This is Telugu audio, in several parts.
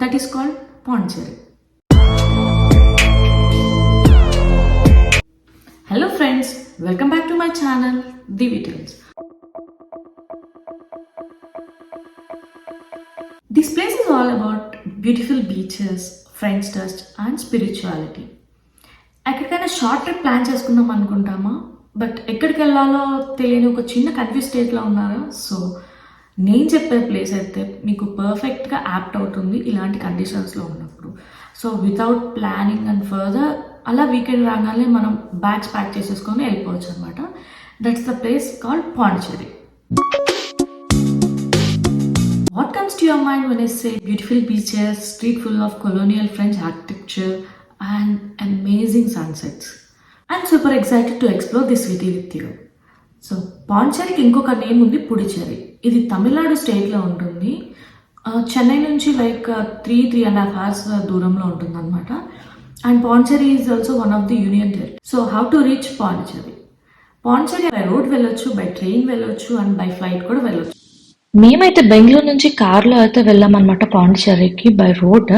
that is called Pondicherry. Hello friends, welcome back to my channel Divi Tales. This place is all about beautiful beaches, French touch and spirituality. ఎక్కడికైనా షార్ట్ ట్రిప్ ప్లాన్ చేసుకుందాం అనుకుంటామా, బట్ ఎక్కడికి వెళ్ళాలో తెలియని ఒక చిన్న కన్ఫ్యూజ్ స్టేట్లో ఉన్నారా? సో నేను చెప్పే ప్లేస్ అయితే మీకు పర్ఫెక్ట్గా యాప్ట్ అవుతుంది ఇలాంటి కండిషన్స్లో ఉన్నప్పుడు. So without planning and further అలా వీకెండ్ రాగానే మనం బ్యాగ్స్ ప్యాక్ చేసేసుకొని వెళ్ళిపోవచ్చు అనమాట. That's the place called Pondicherry. What comes to your mind when I say beautiful beaches, street full of colonial French architecture and amazing sunsets? I'm super excited to explore this city with you. So పాండిచ్చేరికి ఇంకొక నేమ్ ఉంది పుడుచేరి. ఇది తమిళనాడు స్టేట్లో ఉంటుంది. చెన్నై నుంచి లైక్ 3.5 hours దూరంలో ఉంటుంది అనమాట. And Pondicherry is also one of the union territory. So how to reach Pondicherry? Pondicherry by road వెళ్ళొచ్చు, బై ట్రైన్ వెళ్ళొచ్చు అండ్ బై ఫ్లైట్ కూడా వెళ్ళొచ్చు. మేమైతే బెంగళూరు నుంచి కార్లో అయితే వెళ్ళామన్నమాట పాండిచ్చేరికి బై రోడ్.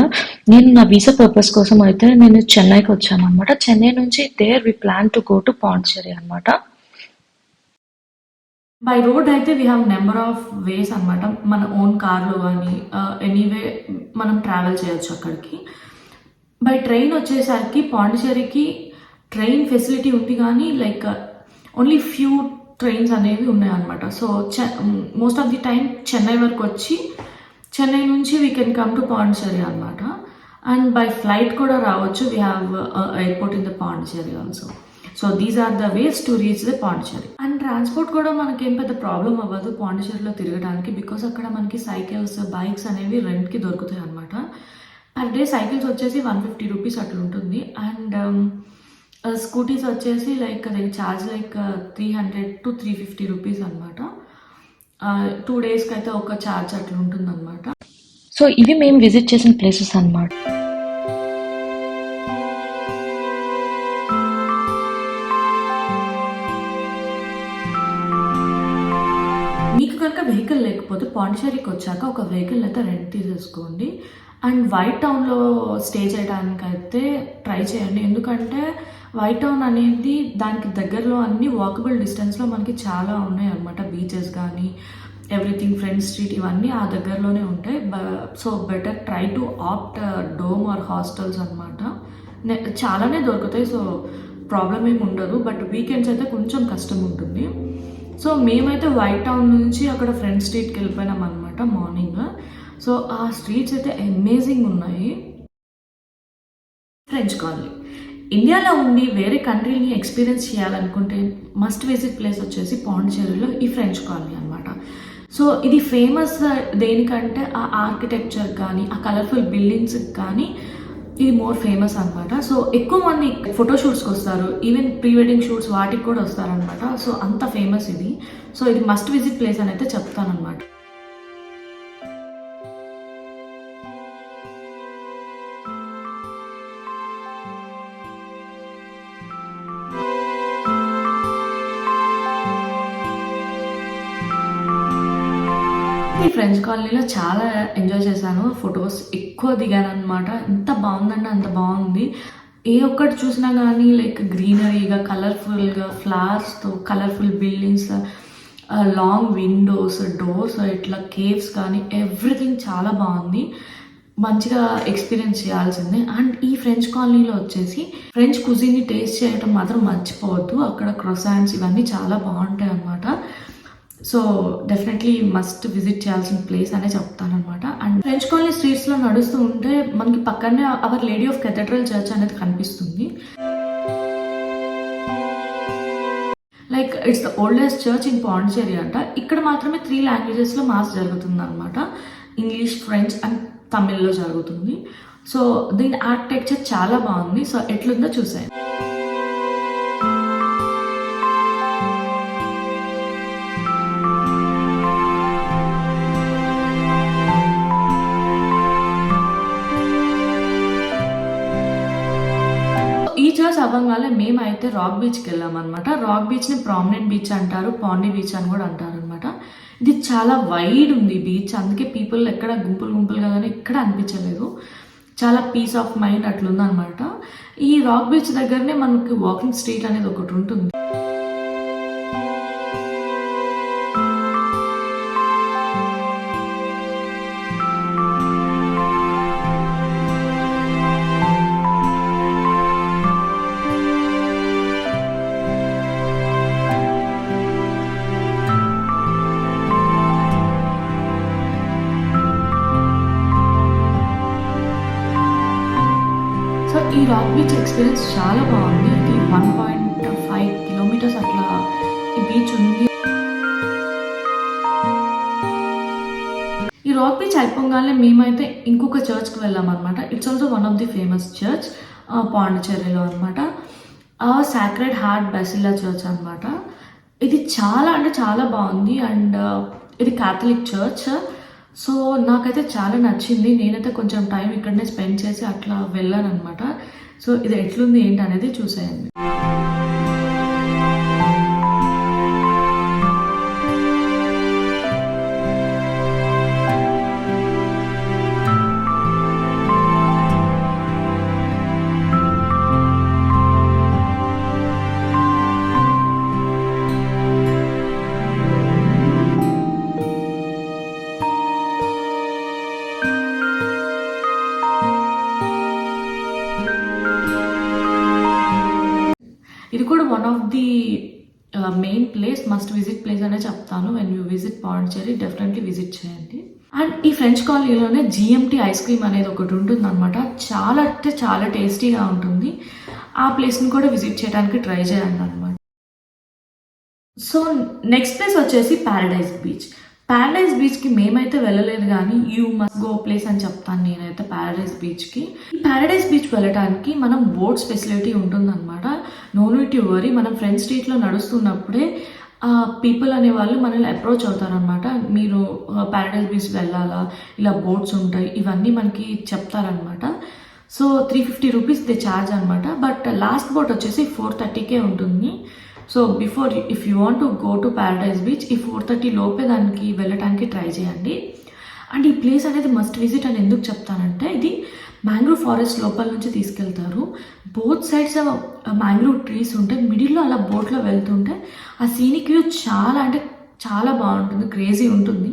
నేను నా వీసా పర్పస్ కోసం అయితే నేను చెన్నైకి వచ్చాను అనమాట. చెన్నై నుంచి there we plan to go to Pondicherry అనమాట. బై రోడ్ అయితే we have number of ways అనమాట. మన ఓన్ కార్లో కానీ ఎనీవే మనం ట్రావెల్ చేయొచ్చు అక్కడికి. బై ట్రైన్ వచ్చేసరికి పాండిచ్చేరికి ట్రైన్ ఫెసిలిటీ ఉంది కానీ లైక్ ఓన్లీ ఫ్యూ ట్రైన్స్ అనేవి ఉన్నాయన్నమాట. So most of the time Chennai వరకు వచ్చి చెన్నై నుంచి we can come to Pondicherry అనమాట. అండ్ బై ఫ్లైట్ కూడా రావచ్చు. We have airport in the Pondicherry also. So these are the ways to reach the Pondicherry. And transport కూడా మనకేం పెద్ద ప్రాబ్లం అవ్వదు పాండిచ్చేరిలో తిరగడానికి, బికాస్ అక్కడ మనకి సైకిల్స్, బైక్స్ అనేవి రెంట్కి దొరుకుతాయి అనమాట. పర్ డే సైకిల్స్ వచ్చేసి 150 రూపీస్ అట్లా ఉంటుంది. అండ్ స్కూటీస్ వచ్చేసి లైక్ అది ఛార్జ్ లైక్ 300 to 350 రూపీస్ అనమాట. 2 daysకి అయితే ఒక ఛార్జ్ అట్లా ఉంటుంది అనమాట. సో ఇవి మేము విజిట్ చేసిన ప్లేసెస్ అన్నమాట. మీకు కనుక వెహికల్ లేకపోతే పాండిచ్చేరికి వచ్చాక ఒక వెహికల్ అయితే రెంట్ తీసేసుకోండి. అండ్ వైట్ టౌన్లో స్టే చేయడానికి అయితే ట్రై చేయండి. ఎందుకంటే వైట్ టౌన్ అనేది దానికి దగ్గరలో అన్ని వాకబుల్ డిస్టెన్స్లో మనకి చాలా ఉన్నాయి అన్నమాట. బీచెస్ కానీ ఎవ్రీథింగ్, ఫ్రెండ్స్ స్ట్రీట్ ఇవన్నీ ఆ దగ్గరలోనే ఉంటాయి. So better try to opt dorm or hostels అనమాట. చాలానే దొరుకుతాయి, సో ప్రాబ్లం ఏమి ఉండదు. బట్ వీకెండ్స్ అయితే కొంచెం కష్టం ఉంటుంది. సో మేమైతే వైట్ టౌన్ నుంచి అక్కడ ఫ్రెండ్స్ స్ట్రీట్కి వెళ్ళిపోయినాం అనమాట మార్నింగ్. సో ఆ స్ట్రీట్స్ అయితే అమేజింగ్ ఉన్నాయి. ఫ్రెంచ్ కాలనీ ఇండియాలో ఉండి వేరే కంట్రీని ఎక్స్పీరియన్స్ చేయాలనుకుంటే మస్ట్ విజిట్ ప్లేస్ వచ్చేసి పాండిచ్చేరిలో ఈ ఫ్రెంచ్ కాలనీ అనమాట. సో ఇది ఫేమస్ దేనికంటే ఆ ఆర్కిటెక్చర్ కానీ ఆ కలర్ఫుల్ బిల్డింగ్స్కి కానీ ఇది మోర్ ఫేమస్ అనమాట. సో ఎక్కువ మంది ఫోటోషూట్స్కి వస్తారు, ఈవెన్ ప్రీ వెడ్డింగ్ షూట్స్ వాటికి కూడా వస్తారనమాట. సో అంత ఫేమస్ ఇది. సో ఇది మస్ట్ విజిట్ ప్లేస్ అని అయితే చెప్తానమాట. ఈ ఫ్రెంచ్ కాలనీలో చాలా ఎంజాయ్ చేశాను. ఫొటోస్ ఎక్కువ దిగాను అనమాట. ఎంత బాగుందంటే అంత బాగుంది. ఏ ఒక్కటి చూసినా కానీ లైక్ గ్రీనరీగా, కలర్ఫుల్గా, ఫ్లవర్స్తో, colourful buildings, long windows, doors, ఇట్లా కేవ్స్ కానీ ఎవ్రీథింగ్ చాలా బాగుంది. మంచిగా ఎక్స్పీరియన్స్ చేయాల్సిందే. అండ్ ఈ ఫ్రెంచ్ కాలనీలో వచ్చేసి ఫ్రెంచ్ కుజిన్ని టేస్ట్ చేయడం మాత్రం మర్చిపోవద్దు. అక్కడ క్రొసాంట్స్ ఇవన్నీ చాలా బాగుంటాయి అన్నమాట. సో డెఫినెట్లీ మస్ట్ విజిట్ చేయాల్సిన ప్లేస్ అనే చెప్తానమాట. అండ్ ఫ్రెంచ్ కాలనీ స్ట్రీట్స్లో నడుస్తూ ఉంటే మనకి పక్కనే our lady of cathedral church అనేది కనిపిస్తుంది. Like it's the oldest church in Pondicherry అంట. ఇక్కడ మాత్రమే 3 languagesలో మాస్ జరుగుతుంది అనమాట. ఇంగ్లీష్, ఫ్రెంచ్ అండ్ తమిళ్లో జరుగుతుంది. సో దీని ఆర్కిటెక్చర్ చాలా బాగుంది. సో ఎట్లుందో చూసాను. ఈ చర్చ్ అవ్వగానే మేమైతే రాక్ బీచ్కి వెళ్ళామన్నమాట. రాక్ బీచ్ని ప్రామినెంట్ బీచ్ అంటారు, పాండీ బీచ్ అని కూడా అంటారు అనమాట. ఇది చాలా వైడ్ ఉంది బీచ్, అందుకే పీపుల్ ఎక్కడ గుంపులుగా కానీ ఎక్కడ అనిపించలేదు. చాలా పీస్ ఆఫ్ మైండ్ అట్లుందనమాట. ఈ రాక్ బీచ్ దగ్గరనే మనకి వాకింగ్ స్ట్రీట్ అనేది ఒకటి ఉంటుంది. సో ఈ రాక్ బీచ్ ఎక్స్పీరియన్స్ చాలా బాగుంది. ఇది 1.5 కిలోమీటర్స్ అట్లా ఈ బీచ్ ఉంది. ఈ రాక్ బీచ్ అయిపోగానే మేమైతే ఇంకొక చర్చ్కి వెళ్ళాం అనమాట. It's also one of the famous church పాండిచ్చేరిలో అనమాట. సాక్రెడ్ హార్ట్ బెసిలా చర్చ్ అనమాట. ఇది చాలా అంటే చాలా బాగుంది అండ్ ఇది క్యాథలిక్ చర్చ్. సో నాకైతే చాలా నచ్చింది. నేనైతే కొంచెం టైం ఇక్కడనే స్పెండ్ చేసి అట్లా వెళ్ళాను అనమాట. సో ఇది ఎట్లుంది ఏంటి అనేది చూసేయండి. ఇది కూడా one of the main place, must visit place అనే చెప్తాను. When you visit Pondicherry definitely visit చేయండి. అండ్ ఈ ఫ్రెంచ్ కాలనీలోనే జిఎంటీ ఐస్ క్రీమ్ అనేది ఒకటి ఉంటుంది అనమాట. చాలా అంటే చాలా టేస్టీగా ఉంటుంది. ఆ ప్లేస్ని కూడా విజిట్ చేయడానికి ట్రై చేయండి అనమాట. సో నెక్స్ట్ ప్లేస్ వచ్చేసి ప్యారడైజ్ బీచ్. ప్యారడైజ్ బీచ్కి మేమైతే వెళ్ళలేదు కానీ యూ మస్ట్ గో ప్లేస్ అని చెప్తాను నేనైతే ప్యారడైజ్ బీచ్కి. ఈ ప్యారడైజ్ బీచ్ వెళ్ళడానికి మనం బోట్స్ ఫెసిలిటీ ఉంటుందన్నమాట. No need to worry. మనం ఫ్రెండ్ స్ట్రీట్లో నడుస్తున్నప్పుడే పీపుల్ అనే వాళ్ళు మనల్ని అప్రోచ్ అవుతారనమాట. మీరు ప్యారడైజ్ బీచ్ వెళ్ళాలా, ఇలా బోట్స్ ఉంటాయి, ఇవన్నీ మనకి చెప్తారనమాట. సో 350 రూపీస్ దే ఛార్జ్ అనమాట. బట్ లాస్ట్ బోట్ వచ్చేసి 430కే ఉంటుంది. So before if you want to go to Paradise beach ఈ 430 లోపే దానికి వెళ్ళటానికి ట్రై చేయండి. అండ్ ఈ ప్లేస్ అనేది మస్ట్ విజిట్ అని ఎందుకు చెప్తానంటే ఇది మ్యాంగ్రూవ్ ఫారెస్ట్ లోపల నుంచి తీసుకెళ్తారు. బోత్ సైడ్స్ మ్యాంగ్రూవ్ ట్రీస్ ఉంటాయి. మిడిల్లో అలా బోట్లో వెళ్తుంటే ఆ సీనిక్ వ్యూ చాలా అంటే చాలా బాగుంటుంది, క్రేజీ ఉంటుంది.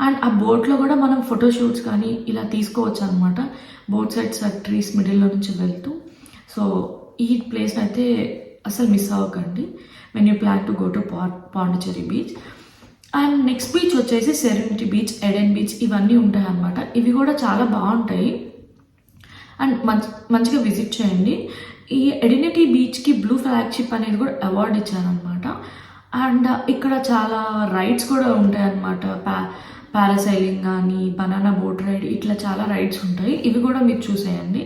అండ్ ఆ బోట్లో కూడా మనం ఫోటోషూట్స్ కానీ ఇలా తీసుకోవచ్చు అనమాట. బోత్ సైడ్స్ ట్రీస్ మిడిల్లో నుంచి వెళ్తూ. సో ఈ ప్లేస్ని అయితే అసలు మిస్ అవ్వకండి when you plan to go to Pondicherry beach. And next beach వచ్చేసి సెరెనిటీ బీచ్, ఎడెన్ బీచ్ ఇవన్నీ ఉంటాయి అన్నమాట. ఇవి కూడా చాలా బాగుంటాయి అండ్ మంచిగా విజిట్ చేయండి. ఈ ఎడెనిటీ బీచ్కి బ్లూ ఫ్లాగ్షిప్ అనేది కూడా అవార్డు ఇచ్చారనమాట. అండ్ ఇక్కడ చాలా రైడ్స్ కూడా ఉంటాయి అన్నమాట. పారాసైలింగ్ కానీ బనానా బోట్ రైడ్ ఇట్లా చాలా రైడ్స్ ఉంటాయి. ఇవి కూడా మీరు చూసేయండి.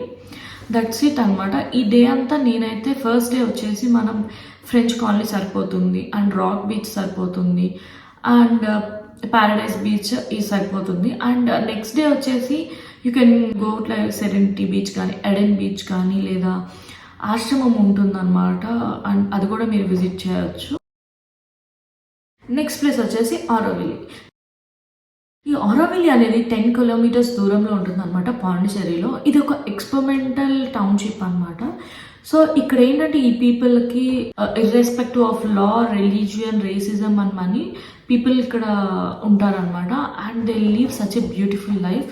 దట్స్ ఇట్ అనమాట. ఈ డే అంతా నేనైతే ఫస్ట్ డే వచ్చేసి మనం ఫ్రెంచ్ కాలనీ సరిపోతుంది అండ్ రాక్ బీచ్ సరిపోతుంది అండ్ ప్యారడైజ్ బీచ్ ఇది సరిపోతుంది. అండ్ నెక్స్ట్ డే వచ్చేసి you can go like serenity beach కానీ ఎడెన్ బీచ్ కానీ లేదా ఆశ్రమం ఉంటుందన్నమాట. అండ్ అది కూడా మీరు విజిట్ చేయవచ్చు. నెక్స్ట్ ప్లేస్ వచ్చేసి ఆరోవిల్లీ. ఈ ఆరోవిల్లీ అనేది 10 కిలోమీటర్స్ దూరంలో ఉంటుందన్నమాట పాండిచ్చేరిలో. ఇది ఒక ఎక్స్పెరిమెంటల్ టౌన్షిప్ అనమాట. సో ఇక్కడ ఏంటంటే ఈ పీపుల్కి irrespective of law, religion, racism and money people ఇక్కడ ఉంటారనమాట. And they leave such a beautiful life.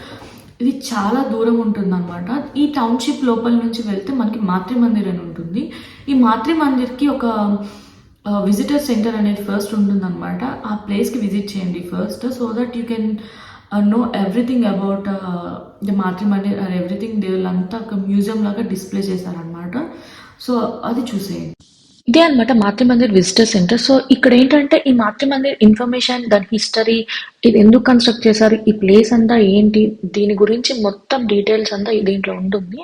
ఇది చాలా దూరం ఉంటుందన్నమాట. ఈ టౌన్షిప్ లోపల నుంచి వెళ్తే మనకి మాతృమందిర్ అని ఉంటుంది. ఈ మాతృమందిర్కి ఒక విజిటర్ సెంటర్ అనేది ఫస్ట్ ఉంటుందన్నమాట. ఆ ప్లేస్కి విజిట్ చేయండి first, so that you can know everything about the Matrimandir or everything. దేవుళ్ళంతా ఒక మ్యూజియం లాగా డిస్ప్లే చేశారనమాట. సో అది చూసేయండి. ఇదే అనమాట మాతృమందిర్ విజిటర్ సెంటర్. సో ఇక్కడ ఏంటంటే ఈ మాతృమందిర్ ఇన్ఫర్మేషన్, దాని హిస్టరీ, ఇది ఎందుకు కన్స్ట్రక్ట్ చేశారు, ఈ ప్లేస్ అంతా ఏంటి, దీని గురించి మొత్తం డీటెయిల్స్ అంతా దీంట్లో ఉంటుంది.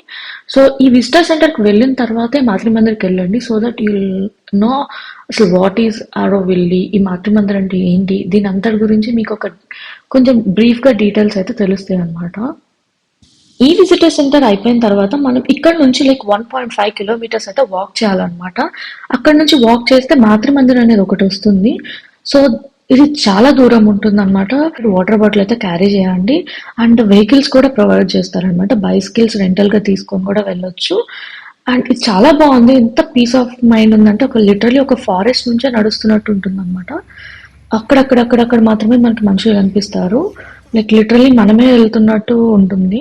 సో ఈ విజిటర్ సెంటర్కి వెళ్ళిన తర్వాతే మాతృమందిర్కి వెళ్ళండి. సో దట్ యూ నో అసలు వాట్ ఈజ్ ఆరోవిల్లీ, ఈ మాతృమందిర్ అంటే ఏంటి, దీని అంతటి గురించి మీకు ఒక కొంచెం బ్రీఫ్గా డీటెయిల్స్ అయితే తెలుస్తాయి అనమాట. ఈ విజిటర్ సెంటర్ అయిపోయిన తర్వాత మనం ఇక్కడ నుంచి లైక్ 1.5 కిలోమీటర్స్ అయితే వాక్ చేయాలన్నమాట. అక్కడ నుంచి వాక్ చేస్తే మాతృమందిర్ అనేది ఒకటి వస్తుంది. సో ఇది చాలా దూరం ఉంటుందన్నమాట. వాటర్ బాటిల్ అయితే క్యారీ చేయండి. అండ్ వెహికల్స్ కూడా ప్రొవైడ్ చేస్తారనమాట. బైసికిల్స్ రెంటల్‌గా తీసుకొని కూడా వెళ్ళొచ్చు. అండ్ ఇది చాలా బాగుంది. ఎంత పీస్ ఆఫ్ మైండ్ ఉందంటే లిటరల్లీ ఒక ఫారెస్ట్ నుంచే నడుస్తున్నట్టు ఉంటుందన్నమాట. అక్కడక్కడ మాత్రమే మనకి మనుషులు కనిపిస్తారు. లైక్ లిటరల్లీ మనమే వెళ్తున్నట్టు ఉంటుంది.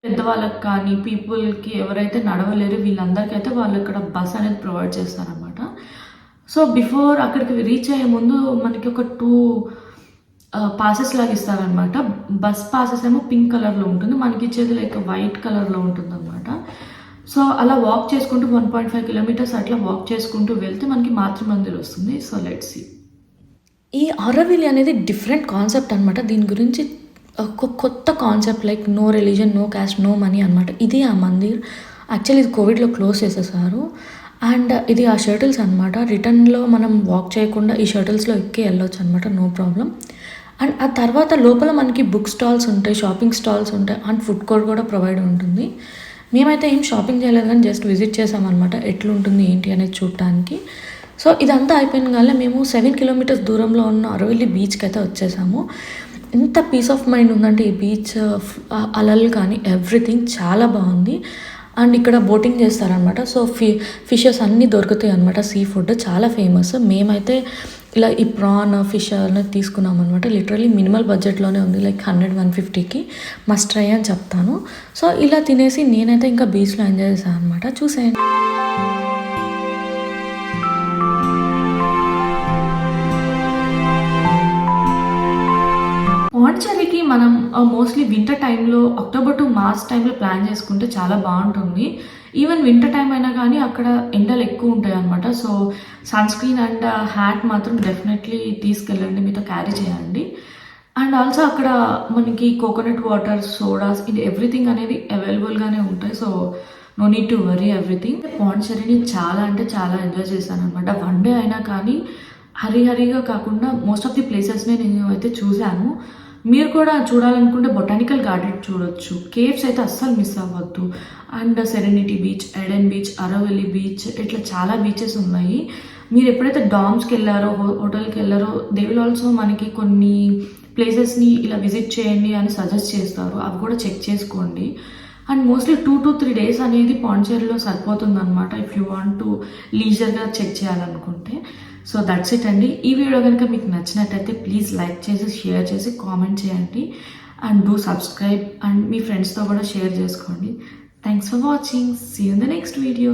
పెద్దవాళ్ళకి కానీ, పీపుల్‌కి ఎవరైతే నడవలేరో వీళ్ళందరికైతే వాళ్ళు ఇక్కడ బస్ అనేది ప్రొవైడ్ చేస్తారనమాట. సో, బిఫోర్ అక్కడికి రీచ్ అయ్యే ముందు మనకి ఒక 2 పాసెస్ లాగా ఇస్తారనమాట. బస్ పాసెస్ ఏమో పింక్ కలర్‌లో ఉంటుంది. మనకిచ్చేది లైక్ వైట్ కలర్‌లో ఉంటుందనమాట. సో, అలా వాక్ చేసుకుంటూ 1.5 కిలోమీటర్స్ అట్లా వాక్ చేసుకుంటూ వెళ్తే మనకి మాతృమందిర్ వస్తుంది. So, let's see. ఈ ఆరోవిల్లీ అనేది డిఫరెంట్ కాన్సెప్ట్ అనమాట. దీని గురించి ఒక కొత్త concept like no religion, no caste, no money అనమాట. ఇది ఆ మందిర్. యాక్చువల్లీ ఇది కోవిడ్‌లో క్లోజ్ చేసేసారు. అండ్ ఇది ఆ షటిల్స్ అనమాట. రిటర్న్‌లో మనం వాక్ చేయకుండా ఈ షటిల్స్‌లో ఎక్కి వెళ్ళొచ్చు అనమాట. No problem. అండ్ ఆ తర్వాత లోపల మనకి బుక్ స్టాల్స్ ఉంటాయి, షాపింగ్ స్టాల్స్ ఉంటాయి అండ్ ఫుడ్ కోర్ట్ కూడా ప్రొవైడ్ ఉంటుంది. మేమైతే ఏం షాపింగ్ చేయలేదు కానీ జస్ట్ విజిట్ చేసామన్నమాట. ఎట్లుంటుంది ఏంటి అనేది చూడటానికి. సో, ఇదంతా అయిపోయిన గానే మేము 7 కిలోమీటర్స్ దూరంలో ఉన్న ఆరోవిల్లీ బీచ్‌కి అయితే వచ్చేసాము. ఎంత పీస్ ఆఫ్ మైండ్ ఉందంటే ఈ బీచ్ అలలు కానీ ఎవ్రీథింగ్ చాలా బాగుంది. అండ్ ఇక్కడ బోటింగ్ చేస్తారనమాట. సో, ఫిషెస్ అన్నీ దొరుకుతాయి అనమాట. సీ ఫుడ్ చాలా ఫేమస్. మేమైతే ఇలా ఈ ప్రాన్, ఫిష్ అనేది తీసుకున్నాం అనమాట. లిటరల్లీ మినిమల్ బడ్జెట్లోనే ఉంది. లైక్ 100-150కి మస్ట్ ట్రై అని చెప్తాను. సో, ఇలా తినేసి నేనైతే ఇంకా బీచ్‌లో ఎంజాయ్ చేశాను అనమాట. చూసేయండి. పాండిచ్చేరికి మనం మోస్ట్లీ వింటర్ టైంలో అక్టోబర్ టు మార్చ్ టైంలో ప్లాన్ చేసుకుంటే చాలా బాగుంటుంది. ఈవెన్ వింటర్ టైం అయినా కానీ అక్కడ ఎండలు ఎక్కువ ఉంటాయి అనమాట. So, sunscreen and hat మాత్రం డెఫినెట్లీ తీసుకెళ్ళండి, మీతో క్యారీ చేయండి. అండ్ ఆల్సో అక్కడ మనకి కోకోనట్ వాటర్, సోడాస్ ఇది ఎవ్రీథింగ్ అనేది అవైలబుల్గానే ఉంటాయి. So, no need to worry everything. పాండిచ్చేరిని చాలా అంటే చాలా ఎంజాయ్ చేశాను అనమాట. 1 డే అయినా కానీ హరిగా కాకుండా మోస్ట్ ఆఫ్ ది ప్లేసెస్ని నేను అయితే చూశాను. మీరు కూడా చూడాలనుకుంటే బొటానికల్ గార్డెన్ చూడొచ్చు. కేవ్స్ అయితే అస్సలు మిస్ అవ్వద్దు. And serenity beach, Eden beach, Auroville beach ఇట్లా చాలా బీచెస్ ఉన్నాయి. మీరు ఎప్పుడైతే డామ్స్‌కి వెళ్ళారో, హోటల్‌కి వెళ్ళారో దే విల్ ఆల్సో మనకి కొన్ని ప్లేసెస్‌ని ఇలా విజిట్ చేయండి అని సజెస్ట్ చేస్తారు. అవి కూడా చెక్ చేసుకోండి. అండ్ మోస్ట్లీ 2-3 డేస్ అనేది పాండిచ్చేరిలో సరిపోతుందన్నమాట. ఇఫ్ యూ వాంట్ టు లీజర్‌గా చెక్ చేయాలనుకుంటే. సో, దట్స్ ఇట్ అండి. ఈ వీడియో కనుక మీకు నచ్చినట్టయితే ప్లీజ్ లైక్ చేసి, షేర్ చేసి, కామెంట్ చేయండి. అండ్ డూ సబ్స్క్రైబ్ అండ్ మీ ఫ్రెండ్స్తో కూడా షేర్ చేసుకోండి. Thanks for watching. See you in the next video.